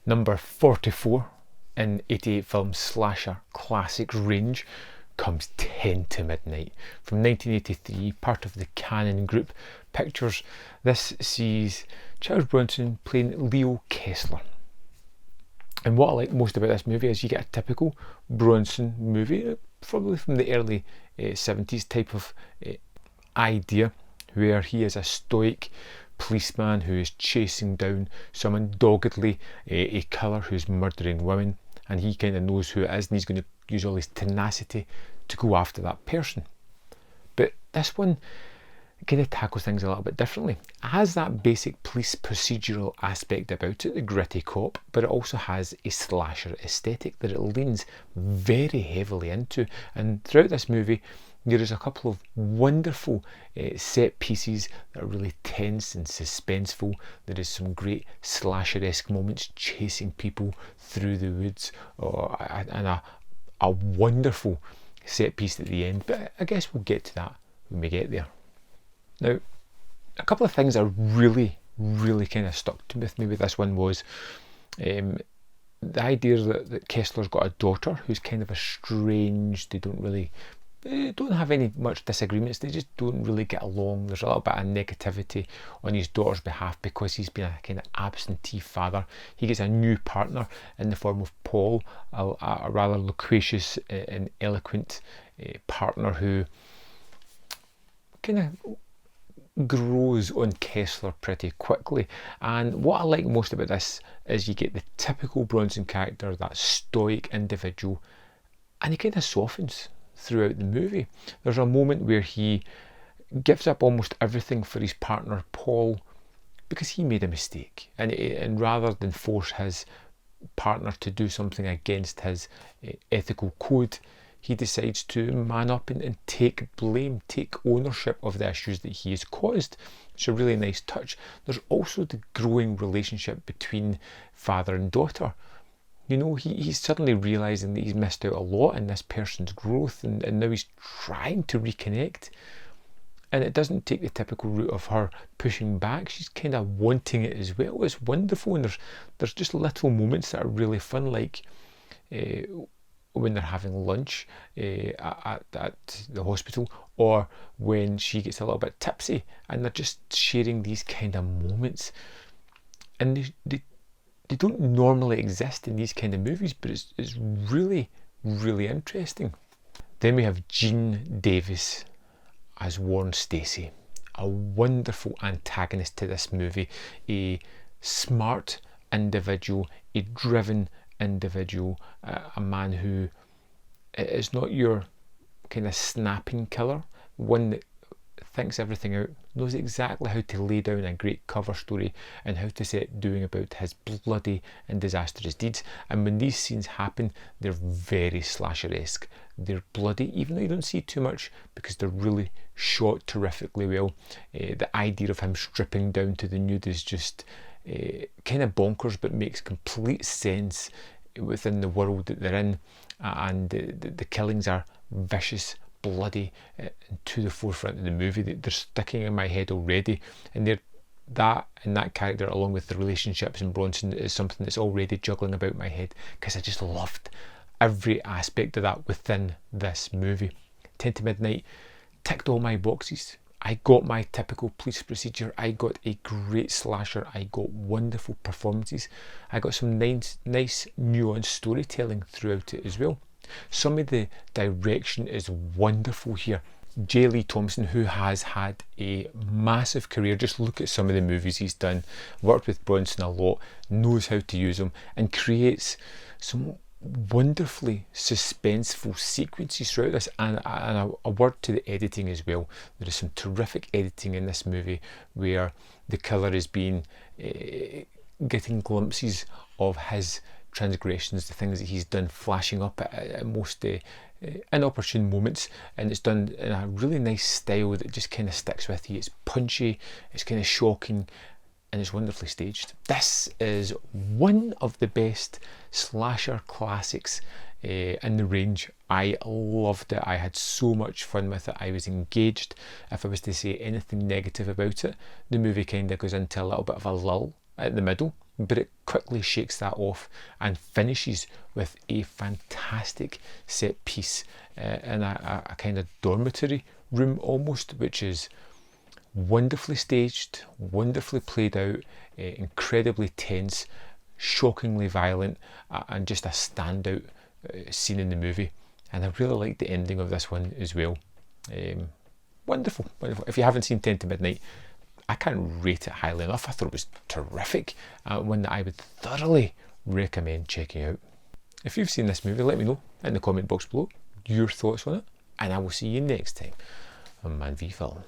Number 44 in 88 film slasher classic range comes 10 to Midnight. From 1983, part of the Canon Group Pictures, this sees Charles Bronson playing Leo Kessler. And what I like most about this movie is you get a typical Bronson movie, probably from the early 70s type of idea, where he is a stoic policeman who is chasing down someone doggedly, a killer who's murdering women, and he kind of knows who it is, and he's going to use all his tenacity to go after that person. But this one kind of tackles things a little bit differently. It has that basic police procedural aspect about it, the gritty cop, but it also has a slasher aesthetic that it leans very heavily into. And throughout this movie, there is a couple of wonderful set pieces that are really tense and suspenseful. There is some great slasher-esque moments chasing people through the woods, and a wonderful set piece at the end. But I guess we'll get to that when we get there. Now, a couple of things that really kind of stuck with me with this one was the idea that Kessler's got a daughter who's kind of estranged. They don't have any much disagreements, they just don't really get along. There's a little bit of negativity on his daughter's behalf because he's been a kind of absentee father. He gets a new partner in the form of Paul, a rather loquacious and eloquent partner who kind of grows on Kessler pretty quickly. And what I like most about this is you get the typical Bronson character, that stoic individual, and he kind of softens throughout the movie. There's a moment where he gives up almost everything for his partner Paul because he made a mistake, and rather than force his partner to do something against his ethical code, he decides to man up and take blame, take ownership of the issues that he has caused. It's a really nice touch. There's also the growing relationship between father and daughter. You know, he's suddenly realising that he's missed out a lot in this person's growth, and now he's trying to reconnect. And it doesn't take the typical route of her pushing back. She's kind of wanting it as well. It's wonderful, and there's just little moments that are really fun, like when they're having lunch at the hospital, or when she gets a little bit tipsy, and they're just sharing these kind of moments. And they don't normally exist in these kind of movies, but it's really interesting. Then we have Gene Davis as Warren Stacey, a wonderful antagonist to this movie, a smart individual, a driven individual, a man who is not your kind of snapping killer, one that thinks everything out, knows exactly how to lay down a great cover story and how to set doing about his bloody and disastrous deeds. And when these scenes happen, they're very slasher-esque. They're bloody, even though you don't see too much, because they're really shot terrifically well. The idea of him stripping down to the nude is just kind of bonkers, but makes complete sense within the world that they're in. And the killings are vicious, bloody, to the forefront of the movie. They're sticking in my head already, and that character, along with the relationships in Bronson, is something that's already juggling about my head, because I just loved every aspect of that within this movie. 10 to Midnight ticked all my boxes. I got my typical police procedure, I got a great slasher, I got wonderful performances, I got some nice nuanced storytelling throughout it as well. Some of the direction is wonderful here. J. Lee Thompson, who has had a massive career, just look at some of the movies he's done, worked with Bronson a lot, knows how to use them, and creates some wonderfully suspenseful sequences throughout this. And a word to the editing as well. There is some terrific editing in this movie where the killer is being getting glimpses of his transgressions, the things that he's done, flashing up at most inopportune moments, and it's done in a really nice style that just kind of sticks with you. It's punchy, it's kind of shocking, and it's wonderfully staged. This is one of the best slasher classics in the range. I loved it. I had so much fun with it. I was engaged. If I was to say anything negative about it, the movie kind of goes into a little bit of a lull at the middle, but it quickly shakes that off and finishes with a fantastic set piece in a kind of dormitory room almost, which is wonderfully staged, wonderfully played out, incredibly tense, shockingly violent, and just a standout scene in the movie. And I really like the ending of this one as well. Wonderful, wonderful. If you haven't seen 10 to Midnight, I can't rate it highly enough. I thought it was terrific, one that I would thoroughly recommend checking out. If you've seen this movie, let me know in the comment box below your thoughts on it, and I will see you next time on Man v Film.